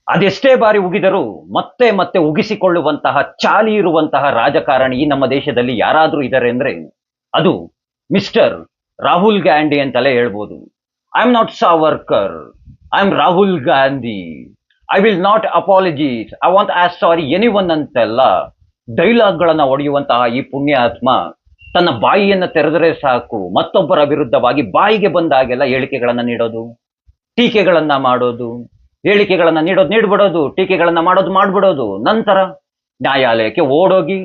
ಅದೆಷ್ಟೇ ಬಾರಿ ಉಗಿದರೂ ಮತ್ತೆ ಮತ್ತೆ ಉಗಿಸಿಕೊಳ್ಳುವಂತಹ ಚಾಲಿ ಇರುವಂತಹ ರಾಜಕಾರಣಿ ಈ ನಮ್ಮ ದೇಶದಲ್ಲಿ ಯಾರಾದ್ರೂ ಇದ್ದಾರೆ ಅಂದ್ರೆ ಅದು ಮಿಸ್ಟರ್ ರಾಹುಲ್ ಗಾಂಧಿ ಅಂತಲೇ ಹೇಳ್ಬೋದು. I am not Savarkar, I am Rahul Gandhi. I will not apologies, I want as sorry any one ಅಂತೆಲ್ಲ ಡೈಲಾಗ್ಗಳನ್ನ ಹೊಡೆಯುವಂತಹ ಈ ಪುಣ್ಯಾತ್ಮ ತನ್ನ ಬಾಯಿಯನ್ನ ತೆರೆದರೆ ಸಾಕು ಮತ್ತೊಬ್ಬರ ವಿರುದ್ಧವಾಗಿ ಬಾಯಿಗೆ ಬಂದಾಗೆಲ್ಲ ಹೇಳಿಕೆಗಳನ್ನ ನೀಡೋದು, ಟೀಕೆಗಳನ್ನ ಮಾಡೋದು, ಹೇಳಿಕೆಗಳನ್ನ ನೀಡ್ಬಿಡೋದು, ಟೀಕೆಗಳನ್ನ ಮಾಡ್ಬಿಡೋದು. ನಂತರ ನ್ಯಾಯಾಲಯಕ್ಕೆ ಓಡೋಗಿ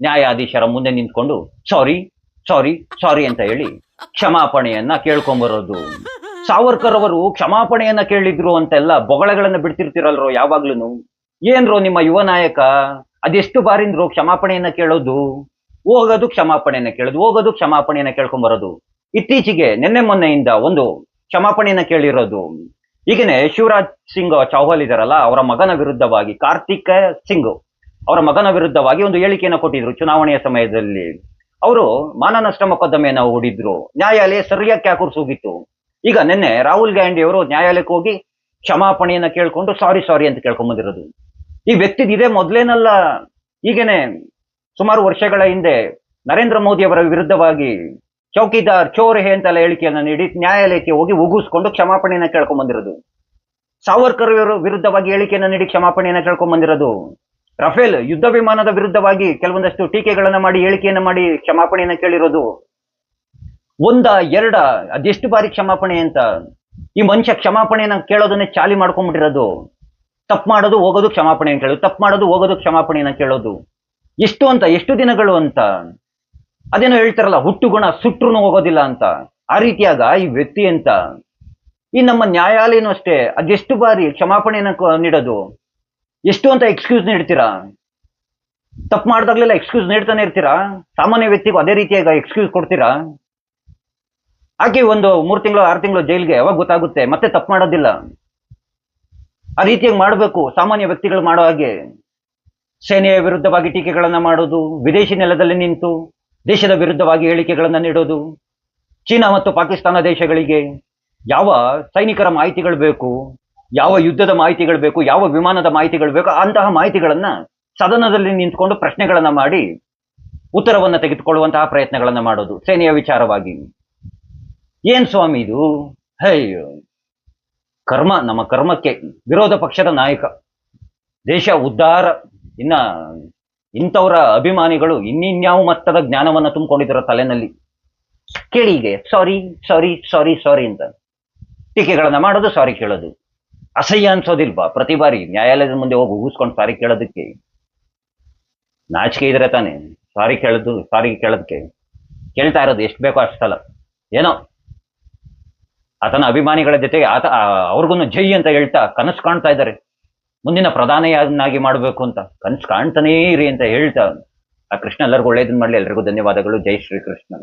ನ್ಯಾಯಾಧೀಶರ ಮುಂದೆ ನಿಂತ್ಕೊಂಡು ಸಾರಿ ಸಾರಿ ಸಾರಿ ಅಂತ ಹೇಳಿ ಕ್ಷಮಾಪಣೆಯನ್ನ ಕೇಳ್ಕೊಂಬರೋದು. ಸಾವರ್ಕರ್ ಅವರು ಕ್ಷಮಾಪಣೆಯನ್ನ ಕೇಳಿದ್ರು ಅಂತೆಲ್ಲ ಬೊಗಳೆಗಳನ್ನ ಬಿಡ್ತಿರ್ತಿರಲ್ರೋ ಯಾವಾಗ್ಲೂ. ಏನ್ರೋ ನಿಮ್ಮ ಯುವ ನಾಯಕ ಅದೆಷ್ಟು ಬಾರಿಂದ್ರು ಕ್ಷಮಾಪಣೆಯನ್ನ ಕೇಳೋದು, ಹೋಗೋದು ಕ್ಷಮಾಪಣೆಯನ್ನ ಕೇಳೋದು, ಹೋಗೋದು ಕ್ಷಮಾಪಣೆಯನ್ನ ಕೇಳ್ಕೊಂಬರೋದು. ಇತ್ತೀಚೆಗೆ ನಿನ್ನೆ ಮೊನ್ನೆಯಿಂದ ಒಂದು ಕ್ಷಮಾಪಣೆಯನ್ನ ಕೇಳಿರೋದು. ಈಗನೇ ಶಿವರಾಜ್ ಸಿಂಗ್ ಚೌಹಾಲ್ ಇದಾರಲ್ಲ, ಅವರ ಮಗನ ವಿರುದ್ಧವಾಗಿ, ಕಾರ್ತಿಕ್ ಸಿಂಗ್ ಅವರ ಮಗನ ವಿರುದ್ಧವಾಗಿ ಒಂದು ಹೇಳಿಕೆಯನ್ನು ಕೊಟ್ಟಿದ್ರು ಚುನಾವಣೆಯ ಸಮಯದಲ್ಲಿ. ಅವರು ಮಾನನಷ್ಟ ಮೊಕದ್ದಮೆಯನ್ನ ಹೂಡಿದ್ರು, ನ್ಯಾಯಾಲಯ ಸರಿಯಾಗಿ ಕ್ಯಾಕುರ್ಸೋಗಿತ್ತು. ಈಗ ನಿನ್ನೆ ರಾಹುಲ್ ಗಾಂಧಿ ಅವರು ನ್ಯಾಯಾಲಯಕ್ಕೆ ಹೋಗಿ ಕ್ಷಮಾಪಣೆಯನ್ನ ಕೇಳ್ಕೊಂಡು ಸಾರಿ ಸಾರಿ ಅಂತ ಕೇಳ್ಕೊಂಡ್ ಬಂದಿರೋದು. ಈ ವ್ಯಕ್ತಿ ಇದೇ ಮೊದ್ಲೇನಲ್ಲ, ಈಗೇನೆ ಸುಮಾರು ವರ್ಷಗಳ ಹಿಂದೆ ನರೇಂದ್ರ ಮೋದಿ ಅವರ ವಿರುದ್ಧವಾಗಿ ಚೌಕಿದಾರ್ ಚೋರ್ ಹೇ ಅಂತೆಲ್ಲ ಹೇಳಿಕೆಯನ್ನ ನೀಡಿ ನ್ಯಾಯಾಲಯಕ್ಕೆ ಹೋಗಿ ಉಗಿಸ್ಕೊಂಡು ಕ್ಷಮಾಪಣೆಯನ್ನ ಕೇಳ್ಕೊಂಡ್ ಬಂದಿರೋದು. ಸಾವರ್ಕರ್ ವಿರುದ್ಧವಾಗಿ ಹೇಳಿಕೆಯನ್ನ ನೀಡಿ ಕ್ಷಮಾಪಣೆಯನ್ನ ಕೇಳ್ಕೊಂಡ್ ಬಂದಿರೋದು. ರಫೇಲ್ ಯುದ್ಧ ವಿಮಾನದ ವಿರುದ್ಧವಾಗಿ ಕೆಲವೊಂದಷ್ಟು ಟೀಕೆಗಳನ್ನ ಮಾಡಿ ಹೇಳಿಕೆಯನ್ನ ಮಾಡಿ ಕ್ಷಮಾಪಣೆಯನ್ನ ಕೇಳಿರೋದು. ಒಂದ ಎರಡ ಅದೆಷ್ಟು ಬಾರಿ ಕ್ಷಮಾಪಣೆ ಅಂತ ಈ ಮನುಷ್ಯ ಕ್ಷಮಾಪಣೆಯನ್ನ ಕೇಳೋದನ್ನೇ ಚಾಲಿ ಮಾಡ್ಕೊಂಡ್ಬಿಟ್ಟಿರೋದು. ತಪ್ಪು ಮಾಡೋದು ಹೋಗೋದು ಕ್ಷಮಾಪಣೆಯನ್ನ ಕೇಳೋದು, ತಪ್ಪು ಮಾಡೋದು ಹೋಗೋದು ಕ್ಷಮಾಪಣೆಯನ್ನ ಕೇಳೋದು. ಎಷ್ಟು ಅಂತ, ಎಷ್ಟು ದಿನಗಳು ಅಂತ. ಅದೇನೋ ಹೇಳ್ತಾರಲ್ಲ, ಹುಟ್ಟು ಗುಣ ಸುಟ್ರು ಹೋಗೋದಿಲ್ಲ ಅಂತ, ಆ ರೀತಿಯಾಗ ಈ ವ್ಯಕ್ತಿ ಅಂತ. ಈ ನಮ್ಮ ನ್ಯಾಯಾಲಯನೂ ಅಷ್ಟೇ ಅದೆಷ್ಟು ಬಾರಿ ಕ್ಷಮಾಪಣೆಯನ್ನ ನೀಡೋದು, ಎಷ್ಟು ಅಂತ ಎಕ್ಸ್ಕ್ಯೂಸ್ ನೀಡ್ತೀರಾ? ತಪ್ಪು ಮಾಡಿದಾಗ್ಲೆಲ್ಲ ಎಕ್ಸ್ಕ್ಯೂಸ್ ನೀಡ್ತಾನೆ ಇರ್ತೀರಾ? ಸಾಮಾನ್ಯ ವ್ಯಕ್ತಿಗೂ ಅದೇ ರೀತಿಯಾಗ ಎಕ್ಸ್ಕ್ಯೂಸ್ ಕೊಡ್ತೀರಾ? ಹಾಗೆ ಒಂದು 3 ತಿಂಗಳು 6 ತಿಂಗಳು ಜೈಲ್ಗೆ ಯಾವಾಗ ಗೊತ್ತಾಗುತ್ತೆ ಮತ್ತೆ ತಪ್ಪು ಮಾಡೋದಿಲ್ಲ. ಆ ರೀತಿಯಾಗಿ ಮಾಡಬೇಕು ಸಾಮಾನ್ಯ ವ್ಯಕ್ತಿಗಳು ಮಾಡೋ ಹಾಗೆ. ಸೇನೆಯ ವಿರುದ್ಧವಾಗಿ ಟೀಕೆಗಳನ್ನ ಮಾಡೋದು, ವಿದೇಶಿ ನೆಲದಲ್ಲಿ ನಿಂತು ದೇಶದ ವಿರುದ್ಧವಾಗಿ ಹೇಳಿಕೆಗಳನ್ನ ನೀಡೋದು, ಚೀನಾ ಮತ್ತು ಪಾಕಿಸ್ತಾನ ದೇಶಗಳಿಗೆ ಯಾವ ಸೈನಿಕರ ಮಾಹಿತಿಗಳು ಬೇಕು, ಯಾವ ಯುದ್ಧದ ಮಾಹಿತಿಗಳು ಬೇಕು, ಯಾವ ವಿಮಾನದ ಮಾಹಿತಿಗಳು ಬೇಕು, ಅಂತಹ ಮಾಹಿತಿಗಳನ್ನ ಸದನದಲ್ಲಿ ನಿಂತ್ಕೊಂಡು ಪ್ರಶ್ನೆಗಳನ್ನ ಮಾಡಿ ಉತ್ತರವನ್ನ ತೆಗೆದುಕೊಳ್ಳುವಂತಹ ಪ್ರಯತ್ನಗಳನ್ನ ಮಾಡೋದು ಸೇನೆಯ ವಿಚಾರವಾಗಿ. ಏನ್ ಸ್ವಾಮಿ ಇದು? ಅಯ್ಯೋ, ಕರ್ಮ, ನಮ್ಮ ಕರ್ಮಕ್ಕೆ ವಿರೋಧ ಪಕ್ಷದ ನಾಯಕ, ದೇಶ ಉದ್ಧಾರ. ಇನ್ನ ಇಂಥವರ ಅಭಿಮಾನಿಗಳು ಇನ್ನಿನ್ಯಾವ ಮಟ್ಟದ ಜ್ಞಾನವನ್ನ ತುಂಬಿಕೊಂಡಿದ್ರ ತಲೆನಲ್ಲಿ. ಕೇಳಿಗೆ ಸಾರಿ ಸಾರಿ ಸಾರಿ ಸಾರಿ ಅಂತ ಟೀಕೆಗಳನ್ನ ಮಾಡೋದು, ಸಾರಿ ಕೇಳೋದು. ಅಸಹ್ಯ ಅನ್ಸೋದಿಲ್ವಾ ಪ್ರತಿ ಬಾರಿ ನ್ಯಾಯಾಲಯದ ಮುಂದೆ ಹೋಗಿ ಉಗಿಸ್ಕೊಂಡು ಸಾರಿ ಕೇಳೋದಕ್ಕೆ? ನಾಚಿಕೆ ಇದ್ರೆ ತಾನೆ ಸಾರಿ ಕೇಳೋದಕ್ಕೆ. ಕೇಳ್ತಾ ಇರೋದು ಎಷ್ಟು ಬೇಕೋ ಅಷ್ಟಲ್ಲ. ಏನೋ ಆತನ ಅಭಿಮಾನಿಗಳ ಜೊತೆಗೆ ಅವ್ರಿಗೂ ಜೈ ಅಂತ ಹೇಳ್ತಾ ಕನಸು ಕಾಣ್ತಾ ಇದ್ದಾರೆ, ಮುಂದಿನ ಪ್ರಧಾನಿಯನ್ನಾಗಿ ಮಾಡಬೇಕು ಅಂತ ಕನಸು ಕಾಣ್ತಾನೇ ಇರಿ ಅಂತ ಹೇಳ್ತಾ. ಆ ಕೃಷ್ಣ ಎಲ್ಲರಿಗೂ ಒಳ್ಳೇದನ್ನ ಮಾಡಲಿ. ಎಲ್ರಿಗೂ ಧನ್ಯವಾದಗಳು. ಜೈ ಶ್ರೀ ಕೃಷ್ಣ.